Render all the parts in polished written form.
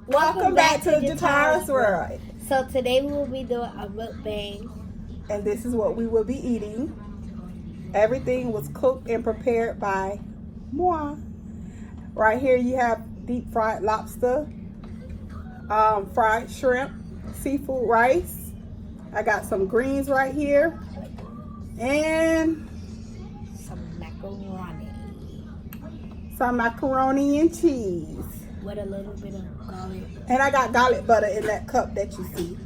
Welcome back to Jatara's World. So today we will be doing a mukbang. And this is what we will be eating. Everything was cooked and prepared by moi. Right here you have deep fried lobster, fried shrimp, seafood rice. I got some greens right here. And some macaroni and cheese. With a little bit of garlic. And I got garlic butter in that cup that you see.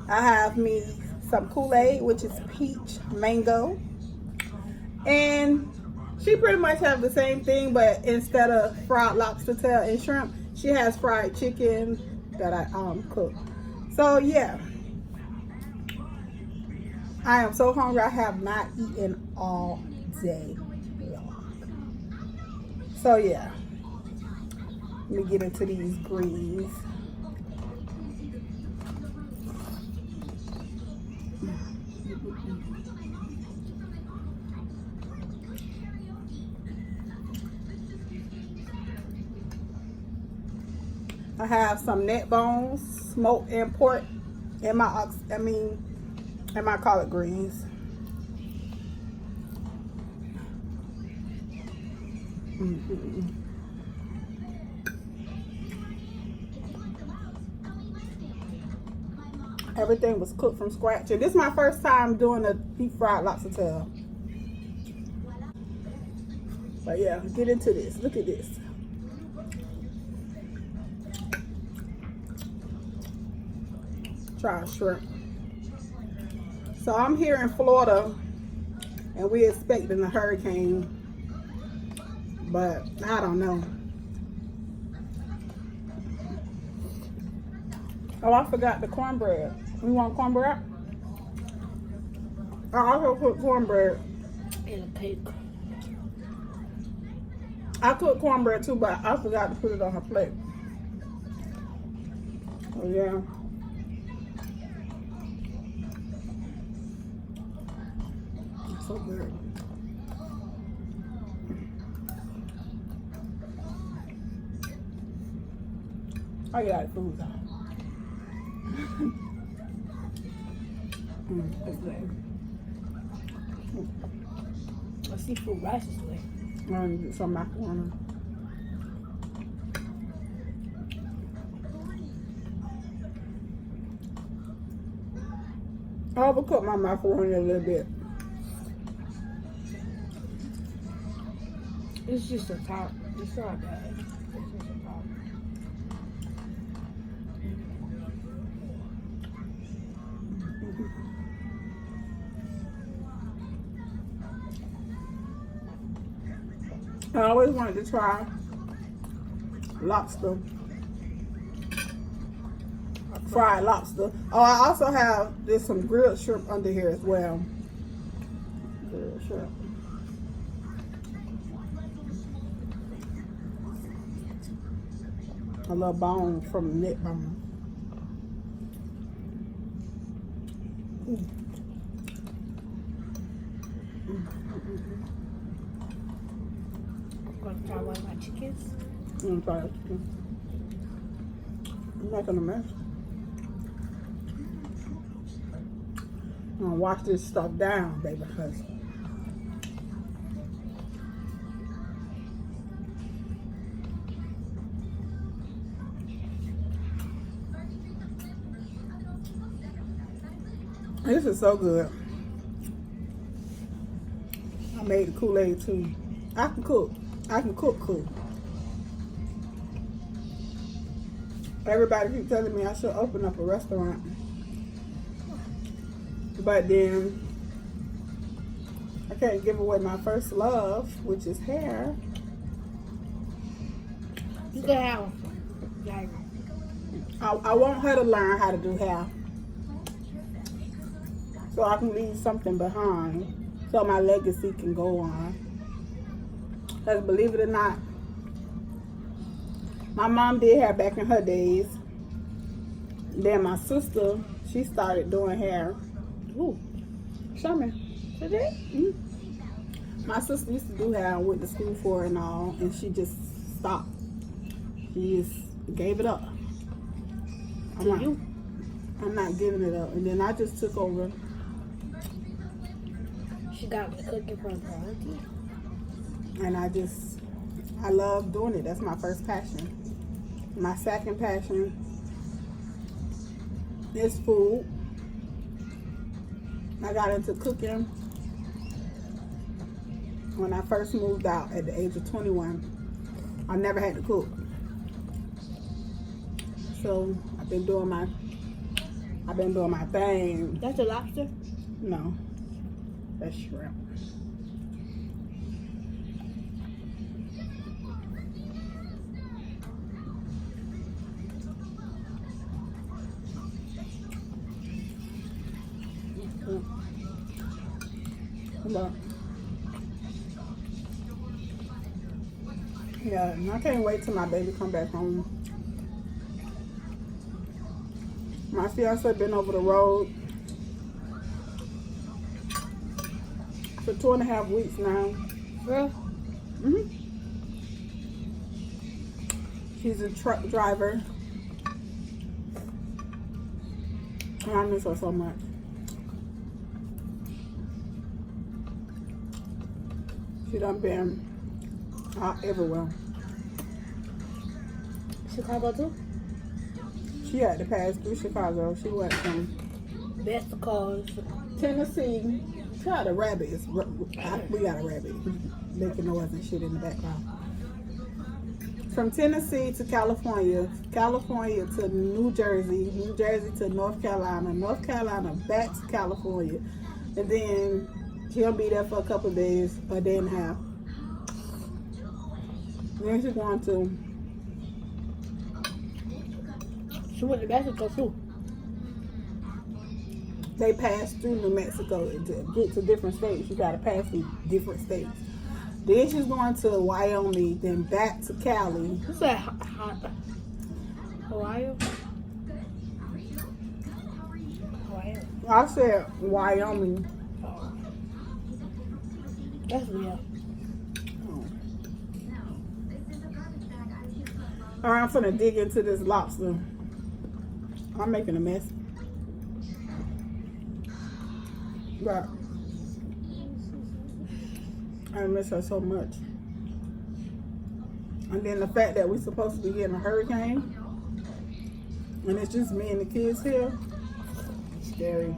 I have me some Kool-Aid, which is peach mango. And she pretty much have the same thing, but instead of fried lobster tail and shrimp, she has fried chicken that I cook. So yeah. I am so hungry. I have not eaten all day long. So yeah. Let me get into these greens. I have some neck bones, smoked and pork, and my collard greens. Everything was cooked from scratch. And this is my first time doing a deep fried lobster tail. But yeah, get into this. Look at this. Try shrimp. So I'm here in Florida and we're expecting a hurricane. But I don't know. Oh, I forgot the cornbread. You want cornbread? I also put cornbread And a cake. I cooked cornbread too, but I forgot to put it on her plate. Oh yeah. It's so good. I got food though. A seafood rice is good. And get some macaroni. I overcooked my macaroni a little bit. It's just a top. It's not bad. It's just a top. I always wanted to try lobster, fried lobster. Oh, I also have there's some grilled shrimp under here as well. Grilled shrimp. A little bone from the neck bone. I'm gonna try one of my chickens. I'm gonna try it. I'm making a mess. I'm gonna wash this stuff down, baby, because this is so good. I made the Kool-Aid too. I can cook. I can cook cool. Everybody keep telling me I should open up a restaurant. But then I can't give away my first love, which is hair. You can have like I want her to learn how to do hair, so I can leave something behind, so my legacy can go on. Because believe it or not, my mom did hair back in her days. Then my sister, she started doing hair. Ooh, show me. Today? Mm-hmm. My sister used to do hair, went to school for it and all, and she just stopped. She just gave it up. I'm not giving it up. And then I just took over. She got the cooking from her auntie. And I love doing it. That's my first passion. My second passion is food. I got into cooking when I first moved out at the age of 21. I never had to cook. So I've been doing my thing. That's a lobster? No, that's shrimp. But, yeah, and I can't wait till my baby come back home. My fiance been over the road for 2.5 weeks now. Girl? hmm She's a truck driver. And I miss her so much. She done been out everywhere. Chicago too? She had to pass through Chicago. She went from Mexico. Tennessee. She had a rabbit. We got a rabbit making noise and shit in the background. From Tennessee to California, California to New Jersey, New Jersey to North Carolina, North Carolina back to California, and then she'll be there for a couple of days, a day and a half. Then she's going to. She went to Mexico too. They pass through New Mexico to get to different states. You gotta pass through different states. Then she's going to Wyoming, then back to Cali. What's that? Ohio? Ohio. I said Wyoming. Oh. That's real. All right, I'm gonna dig into this lobster. I'm making a mess. But I miss her so much. And then the fact that we're supposed to be getting a hurricane and it's just me and the kids here. Scary.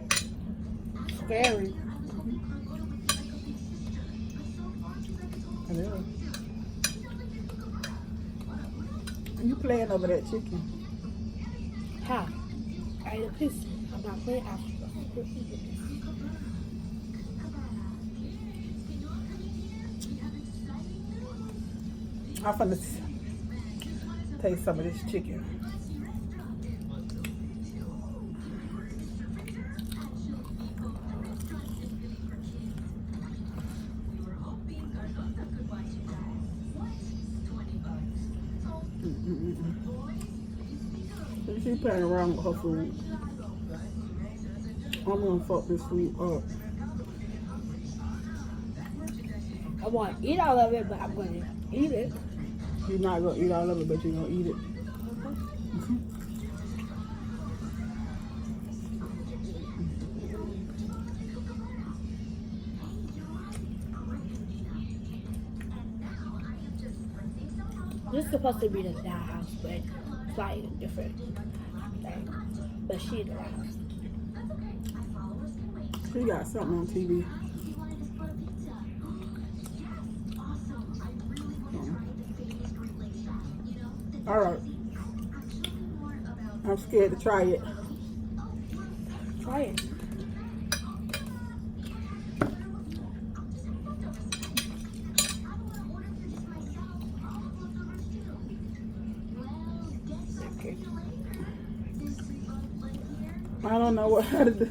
Scary. I know. You playing over that chicken? How? I ate a piece. I'm not playing after. I'm finna taste some of this chicken. She's playing around with her food. I'm gonna fuck this food up. I want to eat all of it, but I'm going to eat it. You're not gonna eat all of it, but you're gonna eat it. This is supposed to be the dad house, but slightly different thing. But she in the house. She got something on TV. All right. I'm scared to try it. Try it. Okay. I don't know what how to do.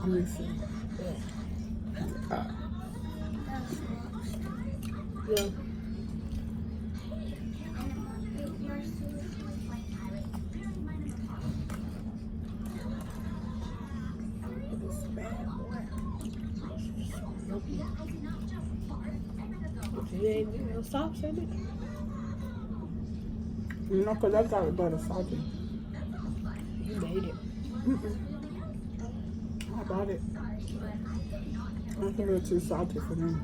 Let me see. Yeah. You ain't no sauce in it? You know, because I got it better salty. You made it. Mm-mm. I bought it. I think it's too salty for me.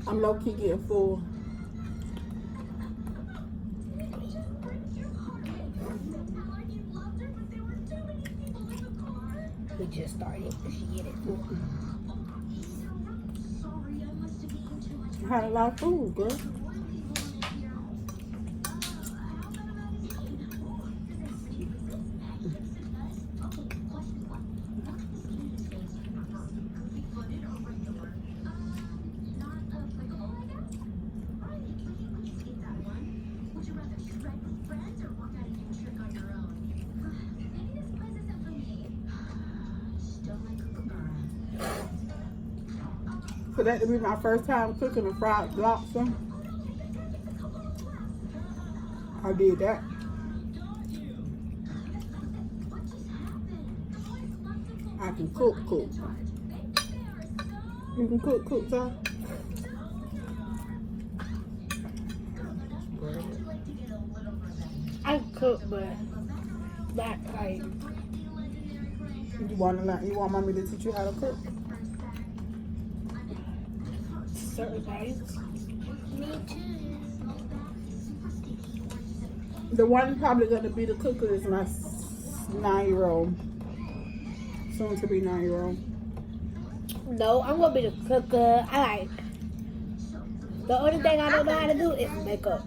I'm low-key getting full. We just started. She get it. I had a lot of food, girl. For that to be my first time cooking a fried lobster, I did that. I can cook. You can cook, sir? I cook, but not like. You want to learn? You want mommy to teach you how to cook? Certain things. Me too. The one probably going to be the cooker is my 9-year-old. Soon to be 9-year-old. No, I'm gonna be the cooker. The only thing I don't know how to do is makeup.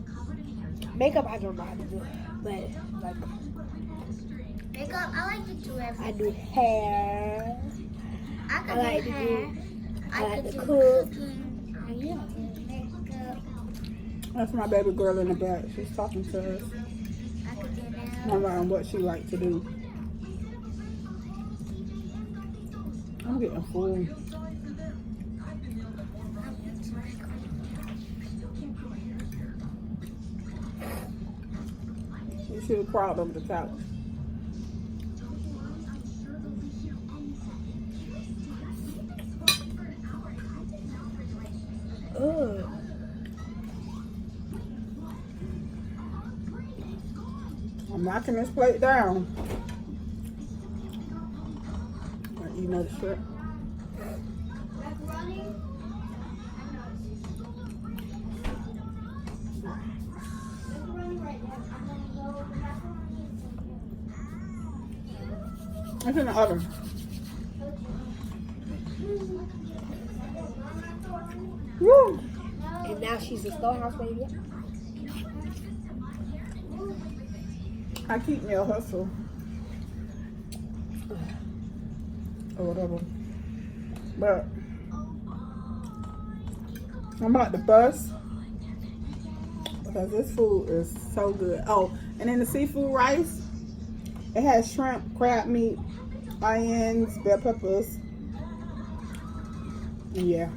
Makeup I don't know how to do, but like Makeup, I like to do everything. I do hair. I I can like do to hair. do. I I like can to do cook. cooking. I can do makeup. That's my baby girl in the back. She's talking to us. I can do nails. About what she like to do. I'm getting full. You should have crawled over the couch. Ugh. I'm knocking this plate down. I eat another shrimp. It's in the oven. Woo! And now she's a storehouse baby. I keep me a hustle. Or whatever. But I'm about to bust because this food is so good. Oh, and then the seafood rice, it has shrimp, crab meat, onions, bell peppers. Yeah.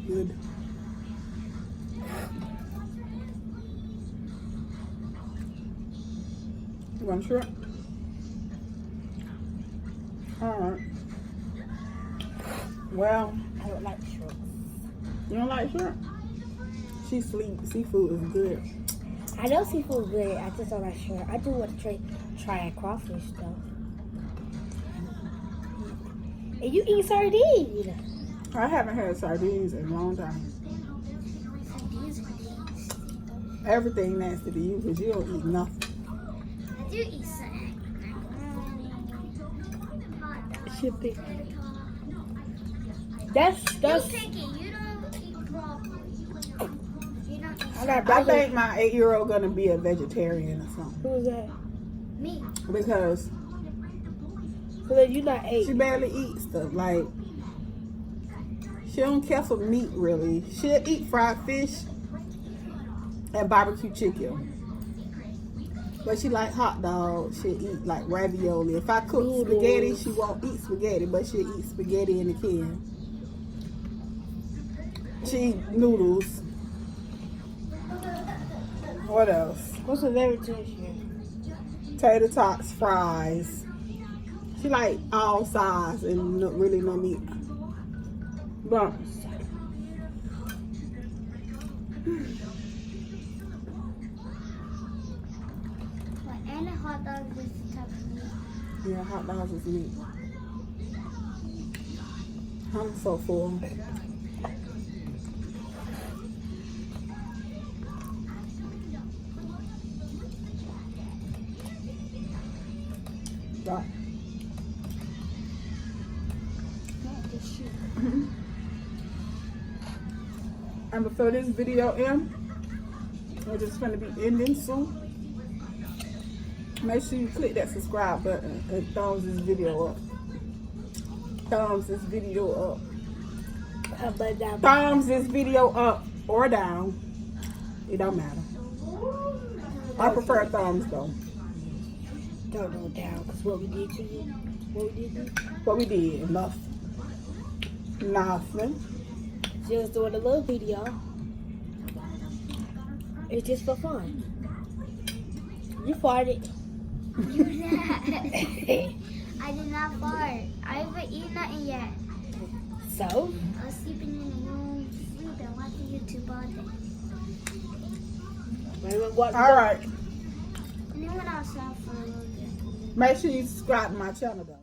Good. You want shrimp? Alright. Well, I don't like shrimp. you don't like shrimp? She sleep. Seafood is good. I know seafood is good. I just don't like shrimp. I do want to try crawfish though. And you eat sardines. I haven't had sardines in a long time. Everything nasty to you because you don't eat nothing. I do eat some. Shipping. That's You pick it. You don't eat broccoli. You don't eat I got I broccoli. think my 8-year-old gonna be a vegetarian or something Who is that? me. because So then you not she ate. barely eats stuff. Like she don't care for meat really. She'll eat fried fish and barbecue chicken. But she like hot dogs. She'll eat like ravioli. If I cook Noodles. spaghetti, she won't eat spaghetti, but she'll eat spaghetti in a can. She eat noodles. What else? What's a vegetarian? Tater tots, fries, She like all size and really no meat. But And a hot dog is the type of meat. yeah, hot dogs is meat. I'm so full. Right. And before this video ends, we're just going to be ending soon. Make sure you click that subscribe button and thumbs this video up. Thumbs this video up. Thumbs this video up or down. It don't matter. I prefer thumbs though. Don't go down, because what we did to you, What we did, nothing. Nothing. just doing a little video. It's just for fun. You farted. You did. I did not fart. I haven't eaten nothing yet. So, I was sleeping in the room, sleeping, watching YouTube all day. All right. And then went outside for a little bit. Make sure you subscribe to my channel though.